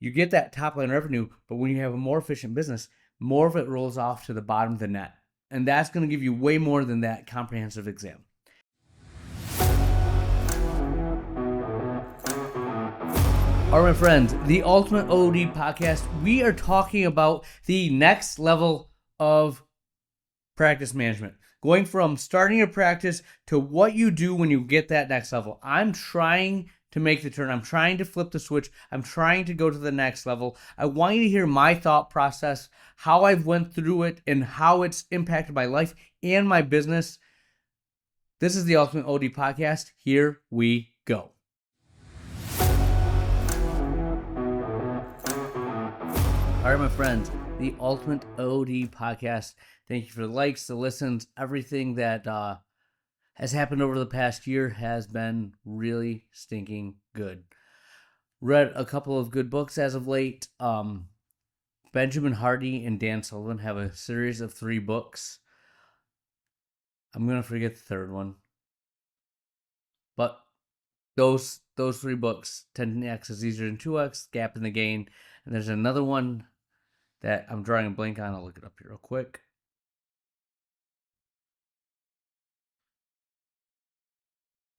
You get that top line revenue, but when you have a more efficient business, more of it rolls off to the bottom of the net. And that's going to give you way more than that comprehensive exam. All right, my friends, the Ultimate OD podcast, we are talking about the next level of practice management. Going from starting your practice to what you do when you get that next level. I'm trying to make the turn. I'm trying to flip the switch. I'm trying to go to the next level. I want you to hear my thought process, how I've went through it, and how it's impacted my life and my business. This is the Ultimate OD podcast. Here we go. All right, my friends, the Ultimate OD podcast. Thank you for the likes, the listens, everything that has happened over the past year has been really stinking good. Read a couple of good books as of late. Benjamin Hardy and Dan Sullivan have a series of 3 books. I'm going to forget the third one. But those 3 books, 10x is easier than 2x, Gap in the Gain. And there's another one that I'm drawing a blank on. I'll look it up here real quick.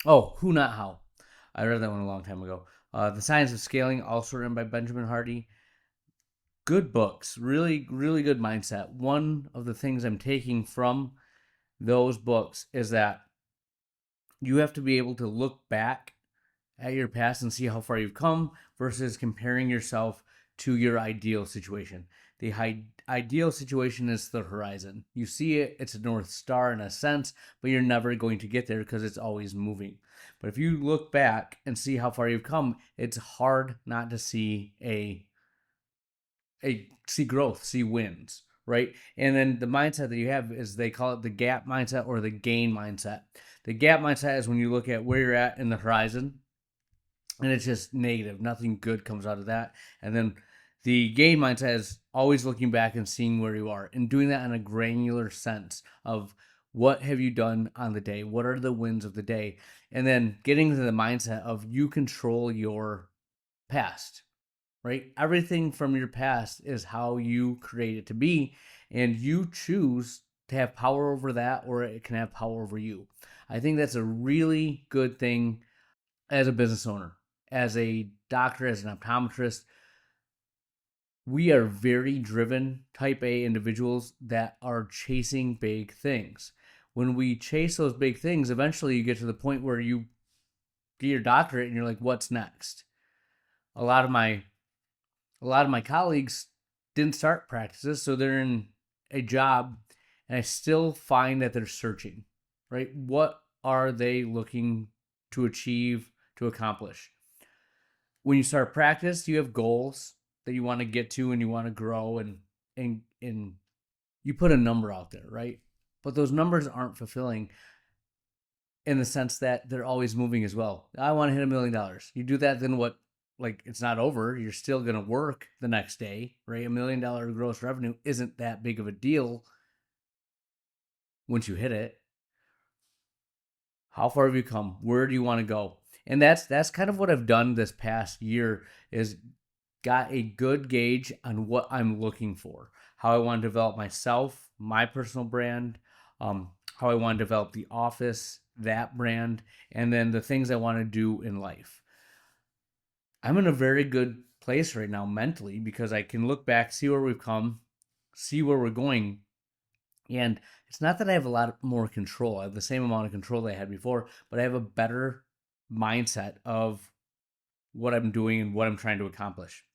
Oh, Who Not How. I read that one a long time ago. The Science of Scaling, also written by Benjamin Hardy. Good books. Really, really good mindset. One of the things I'm taking from those books is that you have to be able to look back at your past and see how far you've come versus comparing yourself to your ideal situation. The ideal situation is the horizon. You see it, it's a North Star in a sense, but you're never going to get there because it's always moving. But if you look back and see how far you've come, it's hard not to see see growth, see wins, right? And then the mindset that you have is, they call it the gap mindset or the gain mindset. The gap mindset is when you look at where you're at in the horizon and it's just negative. Nothing good comes out of that. And then the gain mindset is always looking back and seeing where you are and doing that in a granular sense of what have you done on the day? What are the wins of the day? And then getting to the mindset of you control your past, right? Everything from your past is how you create it to be, and you choose to have power over that, or it can have power over you. I think that's a really good thing as a business owner, as a doctor, as an optometrist. We are very driven type A individuals that are chasing big things. When we chase those big things, eventually you get to the point where you get your doctorate and you're like, what's next? A lot of my colleagues didn't start practices, so they're in a job, and I still find that they're searching, right? What are they looking to achieve, to accomplish? When you start practice, you have goals that you want to get to and you want to grow, and you put a number out there, right? But those numbers aren't fulfilling in the sense that they're always moving as well. I want to hit $1 million. You do that, then what? Like, it's not over. You're still going to work the next day, right? $1 million gross revenue isn't that big of a deal once you hit it. How far have you come? Where do you want to go? And that's kind of what I've done this past year, is got a good gauge on what I'm looking for, how I want to develop myself, my personal brand, how I want to develop the office, that brand, and then the things I want to do in life. I'm in a very good place right now mentally because I can look back, see where we've come, see where we're going. And it's not that I have a lot more control. I have the same amount of control that I had before, but I have a better mindset of what I'm doing and what I'm trying to accomplish.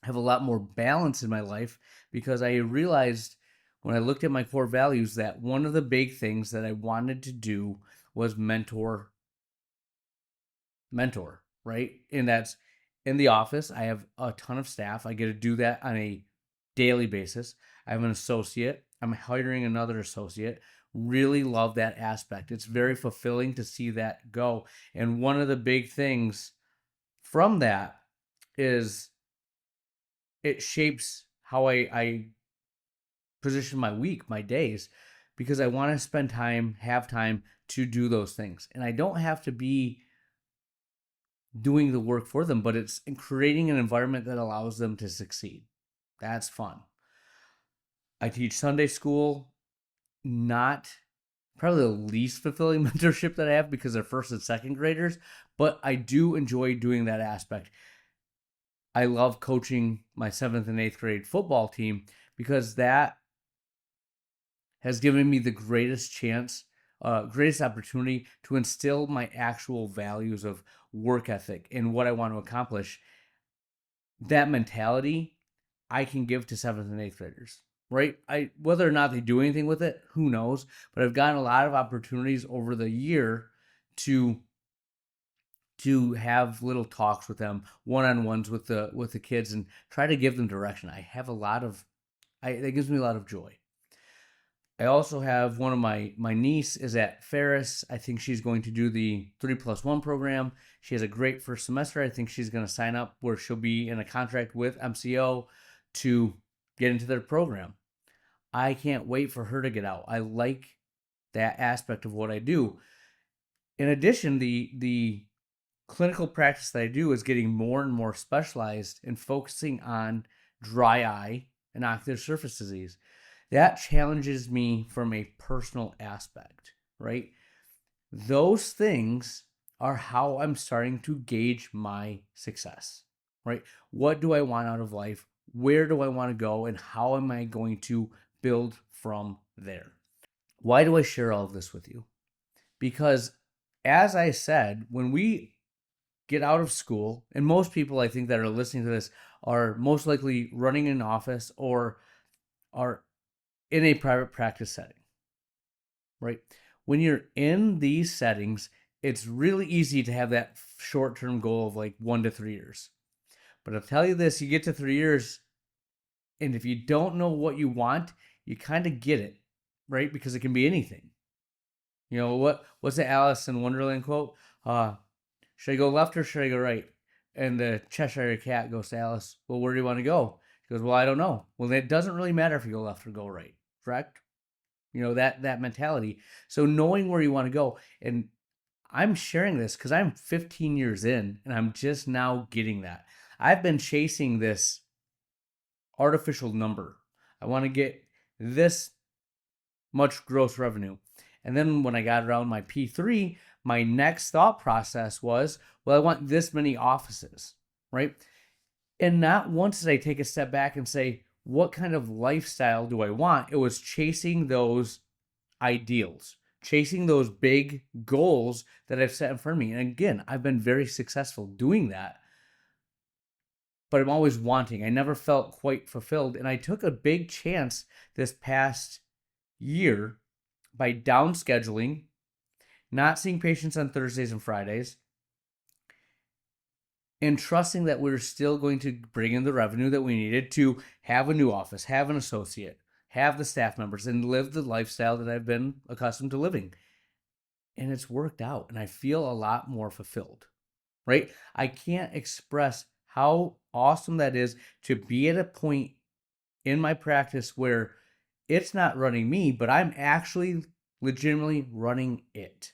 I have a lot more balance in my life because I realized when I looked at my core values that one of the big things that I wanted to do was mentor, right? And that's in the office. I have a ton of staff. I get to do that on a daily basis. I have an associate. I'm hiring another associate. Really love that aspect. It's very fulfilling to see that go. And one of the big things from that is it shapes how I position my week, my days, because I want to spend time, have time to do those things. And I don't have to be doing the work for them, but it's creating an environment that allows them to succeed. That's fun. I teach Sunday school, not probably the least fulfilling mentorship that I have because they're first and second graders, but I do enjoy doing that aspect. I love coaching my seventh and eighth grade football team because that has given me the greatest chance, greatest opportunity to instill my actual values of work ethic and what I want to accomplish. That mentality I can give to seventh and eighth graders, right? Whether or not they do anything with it, who knows? But I've gotten a lot of opportunities over the year to have little talks with them, one-on-ones with the kids, and try to give them direction. I have a lot of, that gives me a lot of joy. I also have one of my niece is at Ferris. I think she's going to do the 3+1 program. She has a great first semester. I think she's going to sign up where she'll be in a contract with MCO to get into their program. I can't wait for her to get out. I like that aspect of what I do. In addition, the clinical practice that I do is getting more and more specialized and focusing on dry eye and ocular surface disease. That challenges me from a personal aspect, right? Those things are how I'm starting to gauge my success, right? What do I want out of life? Where do I want to go? And how am I going to build from there? Why do I share all of this with you? Because, as I said, when we get out of school, and most people I think that are listening to this are most likely running an office or are in a private practice setting, right? When you're in these settings, it's really easy to have that short-term goal of like 1 to 3 years. But I'll tell you this, you get to 3 years, and if you don't know what you want, you kind of get it, right? Because it can be anything. You know, what's the Alice in Wonderland quote? Should I go left or should I go right? And the Cheshire Cat goes to Alice, well, where do you want to go? She goes, well, I don't know. Well, it doesn't really matter if you go left or go right, correct? You know, that mentality. So knowing where you want to go, and I'm sharing this because I'm 15 years in and I'm just now getting that. I've been chasing this artificial number. I want to get this much gross revenue. And then when I got around my P3, my next thought process was, well, I want this many offices, right? And not once did I take a step back and say, what kind of lifestyle do I want? It was chasing those ideals, chasing those big goals that I've set in front of me. And again, I've been very successful doing that, but I'm always wanting. I never felt quite fulfilled. And I took a big chance this past year by down scheduling, not seeing patients on Thursdays and Fridays, and trusting that we're still going to bring in the revenue that we needed to have a new office, have an associate, have the staff members, and live the lifestyle that I've been accustomed to living. And it's worked out, and I feel a lot more fulfilled, right? I can't express how awesome that is to be at a point in my practice where it's not running me, but I'm actually legitimately running it,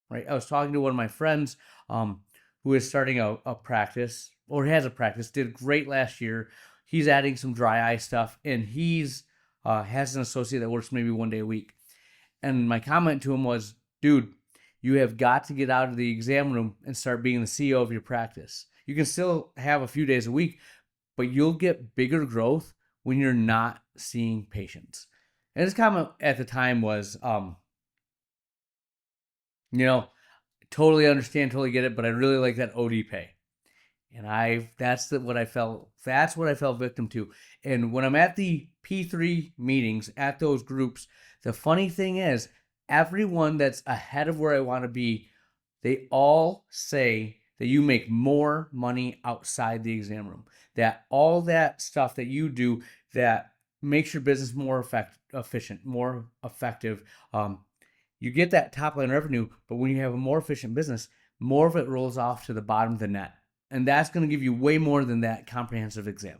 right? I was talking to one of my friends who is starting a practice or has a practice, did great last year. He's adding some dry eye stuff, and he's has an associate that works maybe 1 day a week. And my comment to him was, dude, you have got to get out of the exam room and start being the CEO of your practice. You can still have a few days a week, but you'll get bigger growth when you're not seeing patients. And his comment at the time was, totally understand, totally get it, but I really like that OD pay. And that's what I fell victim to. And when I'm at the P3 meetings, at those groups, the funny thing is, everyone that's ahead of where I want to be, they all say that you make more money outside the exam room. That all that stuff that you do that makes your business more efficient, more effective. You get that top line revenue, but when you have a more efficient business, more of it rolls off to the bottom of the net. And that's going to give you way more than that comprehensive exam.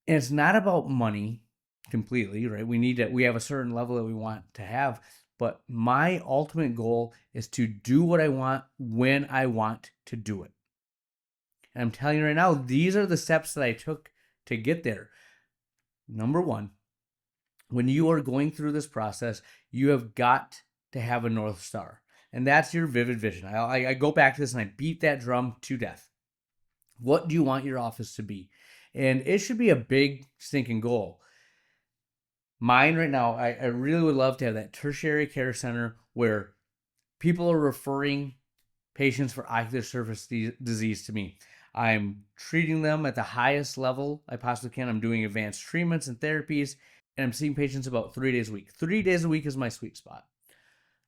And it's not about money completely, right? We have a certain level that we want to have, But my ultimate goal is to do what I want when I want to do it. And I'm telling you right now, these are the steps that I took to get there. Number one, when you are going through this process, you have got to have a North Star. And that's your vivid vision. I go back to this and I beat that drum to death. What do you want your office to be? And it should be a big stinking goal. Mine right now, I really would love to have that tertiary care center where people are referring patients for ocular surface disease to me. I'm treating them at the highest level I possibly can. I'm doing advanced treatments and therapies, and I'm seeing patients about 3 days a week. 3 days a week is my sweet spot.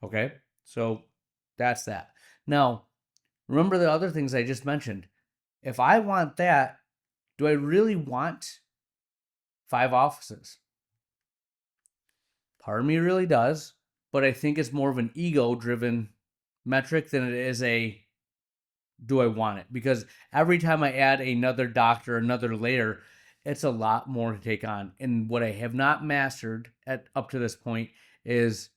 Okay, so that's that. Now, remember the other things I just mentioned. If I want that, do I really want 5 offices? Part of me really does, but I think it's more of an ego-driven metric than it is a do I want it? Because every time I add another doctor, another layer, it's a lot more to take on. And what I have not mastered up to this point is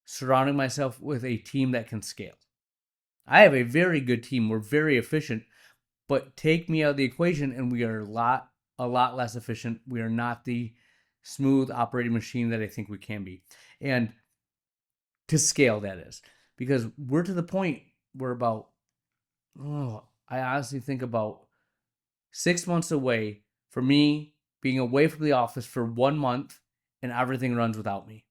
surrounding myself with a team that can scale. I have a very good team. We're very efficient, but take me out of the equation and we are a lot less efficient. We are not the smooth operating machine that I think we can be. And to scale, that is. Because we're to the point where I honestly think about 6 months away for me being away from the office for 1 month and everything runs without me.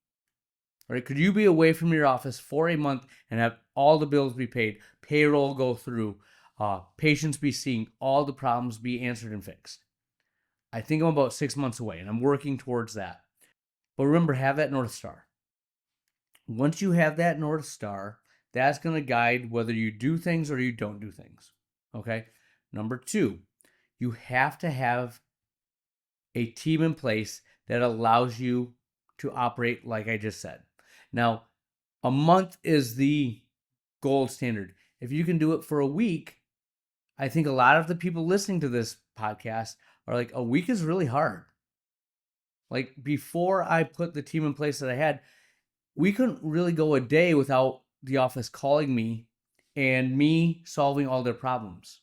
All right? Could you be away from your office for a month and have all the bills be paid, payroll go through, patients be seen, all the problems be answered and fixed? I think I'm about 6 months away and I'm working towards that. But remember, have that North Star. Once you have that North Star, that's going to guide whether you do things or you don't do things. Okay? Number 2, you have to have a team in place that allows you to operate like I just said. Now, a month is the gold standard. If you can do it for a week, I think a lot of the people listening to this podcast are like, a week is really hard. Like before I put the team in place that I had, we couldn't really go a day without the office calling me and me solving all their problems,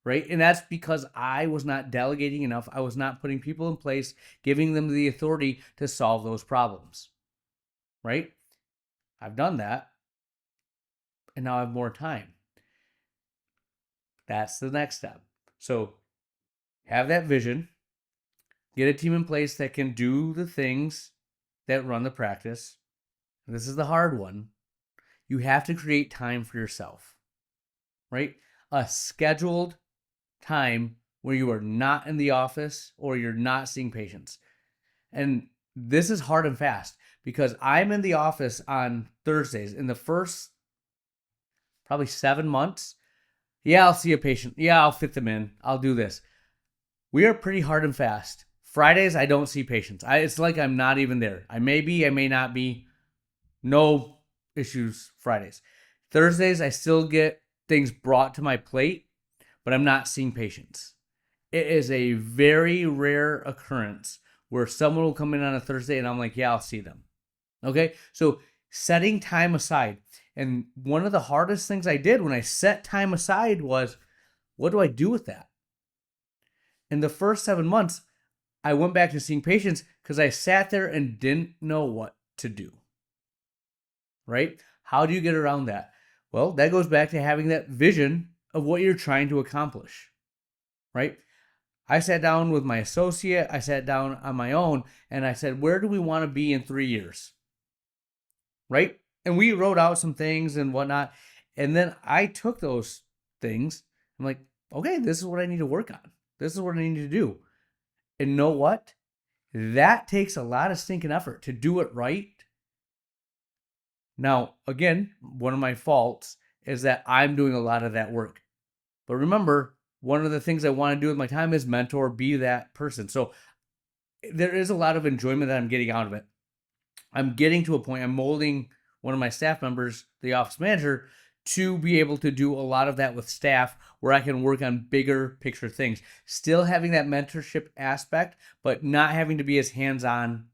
right? And that's because I was not delegating enough. I was not putting people in place, giving them the authority to solve those problems, right? I've done that, and now I have more time. That's the next step. So have that vision, get a team in place that can do the things that run the practice. This is the hard one. You have to create time for yourself, right? A scheduled time where you are not in the office or you're not seeing patients. And this is hard and fast because I'm in the office on Thursdays. In the first probably 7 months, yeah, I'll see a patient. Yeah, I'll fit them in. I'll do this. We are pretty hard and fast. Fridays, I don't see patients. It's like I'm not even there. I may be, I may not be. No issues Fridays. Thursdays, I still get things brought to my plate, but I'm not seeing patients. It is a very rare occurrence where someone will come in on a Thursday and I'm like, yeah, I'll see them. Okay? So setting time aside. And one of the hardest things I did when I set time aside was, what do I do with that? In the first 7 months, I went back to seeing patients because I sat there and didn't know what to do. Right? How do you get around that? Well, that goes back to having that vision of what you're trying to accomplish. Right? I sat down with my associate, I sat down on my own, and I said, where do we want to be in 3 years? Right? And we wrote out some things and whatnot. And then I took those things. I'm like, okay, this is what I need to work on. This is what I need to do. And know what? That takes a lot of stinking effort to do it right. Now, again, one of my faults is that I'm doing a lot of that work. But remember, one of the things I want to do with my time is mentor, be that person. So there is a lot of enjoyment that I'm getting out of it. I'm getting to a point, I'm molding one of my staff members, the office manager, to be able to do a lot of that with staff where I can work on bigger picture things. Still having that mentorship aspect, but not having to be as hands-on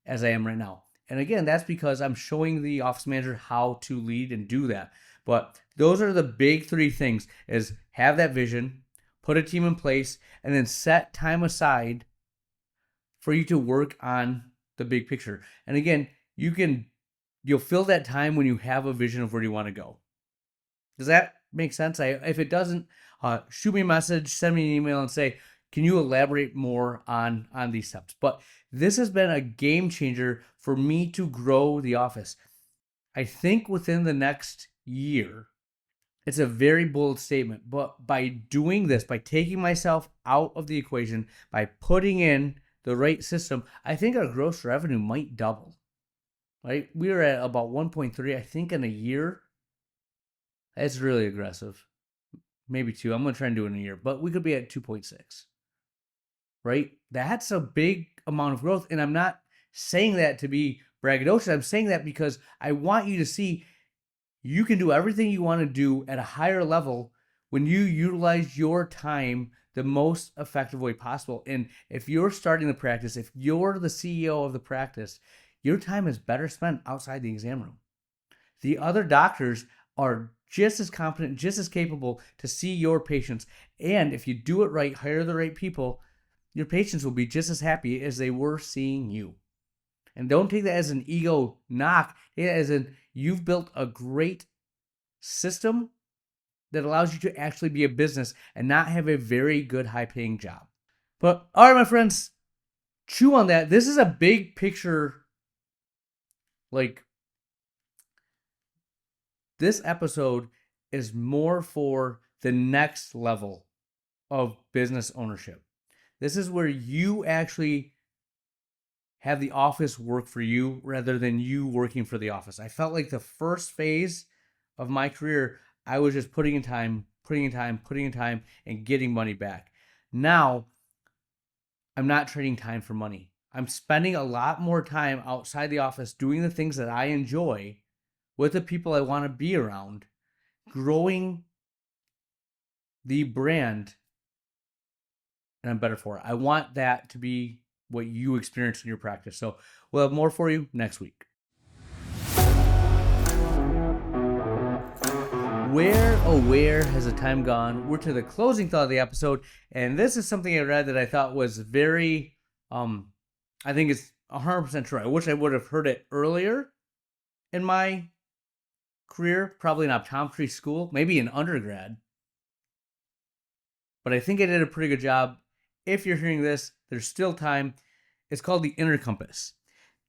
as I am right now. And again, that's because I'm showing the office manager how to lead and do that. But those are the big three things: is have that vision, put a team in place, and then set time aside for you to work on the big picture. And again, you'll fill that time when you have a vision of where you want to go. Does that make sense? If it doesn't, shoot me a message, send me an email, and say, can you elaborate more on these steps? But this has been a game changer for me to grow the office. I think within the next year, it's a very bold statement, but by doing this, by taking myself out of the equation, by putting in the right system, I think our gross revenue might double. Right? We are at about 1.3, I think, in a year. That's really aggressive. Maybe 2. I'm going to try and do it in a year, but we could be at 2.6. Right? That's a big amount of growth. And I'm not saying that to be braggadocious. I'm saying that because I want you to see you can do everything you want to do at a higher level when you utilize your time the most effective way possible. And if you're starting the practice, if you're the CEO of the practice, your time is better spent outside the exam room. The other doctors are just as competent, just as capable to see your patients. And if you do it right, hire the right people, your patients will be just as happy as they were seeing you. And don't take that as an ego knock. Take that as you've built a great system that allows you to actually be a business and not have a very good high-paying job. But all right, my friends, chew on that. This is a big picture. Like, this episode is more for the next level of business ownership. This is where you actually have the office work for you rather than you working for the office. I felt like the first phase of my career, I was just putting in time, and getting money back. Now, I'm not trading time for money. I'm spending a lot more time outside the office doing the things that I enjoy with the people I want to be around, growing the brand, and I'm better for it. I want that to be what you experience in your practice. So we'll have more for you next week. Where has the time gone? We're to the closing thought of the episode, and this is something I read that I thought was very, I think it's 100% true. I wish I would have heard it earlier in my career, probably in optometry school, maybe in undergrad. But I think I did a pretty good job. If you're hearing this, there's still time. It's called the inner compass.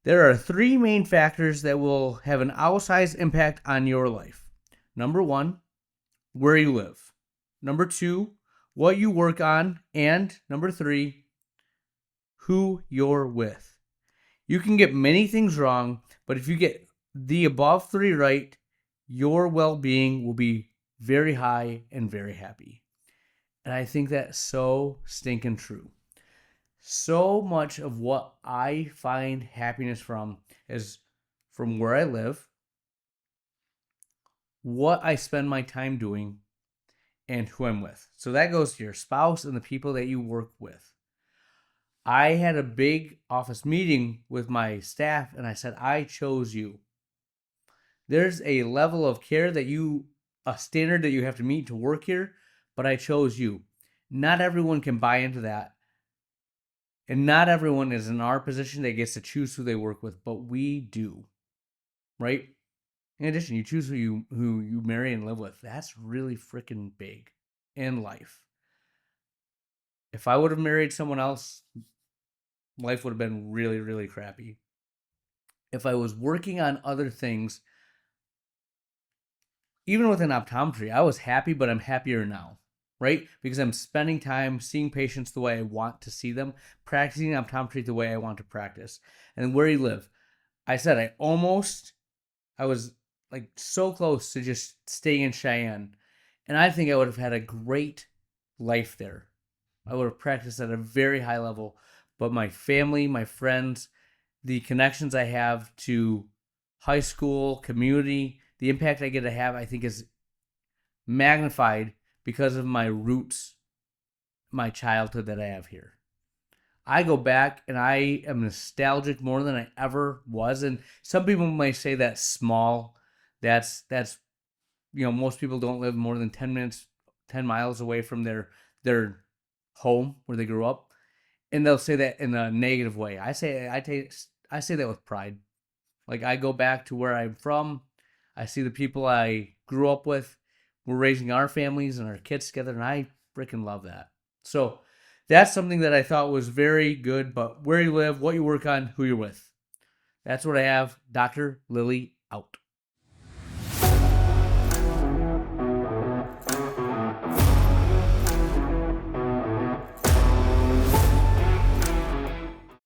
There are 3 main factors that will have an outsized impact on your life. Number 1, where you live. Number 2, what you work on. And number 3, who you're with. You can get many things wrong, but if you get the above 3 right, your well-being will be very high and very happy. And I think that's so stinking true. So much of what I find happiness from is from where I live, what I spend my time doing, and who I'm with. So that goes to your spouse and the people that you work with. I had a big office meeting with my staff, and I said, I chose you. There's a level of care a standard that you have to meet to work here, but I chose you. Not everyone can buy into that. And not everyone is in our position that gets to choose who they work with, but we do. Right? In addition, you choose who you marry and live with. That's really freaking big in life. If I would have married someone else, life would have been really, really crappy. If I was working on other things, even within optometry, I was happy, but I'm happier now, right? Because I'm spending time seeing patients the way I want to see them, practicing optometry the way I want to practice. And where you live, I said I was like so close to just staying in Cheyenne. And I think I would have had a great life there. I would have practiced at a very high level. But my family, my friends, the connections I have to high school, community, the impact I get to have, I think is magnified because of my roots, my childhood that I have here. I go back and I am nostalgic more than I ever was. And some people may say that's small. That's most people don't live more than 10 minutes, 10 miles away from their home where they grew up, and they'll say that in a negative way. I say that with pride. Like I go back to where I'm from. I see the people I grew up with. We're raising our families and our kids together, and I freaking love that. So that's something that I thought was very good. But where you live, what you work on, who you're with. That's what I have. Dr. Lily out.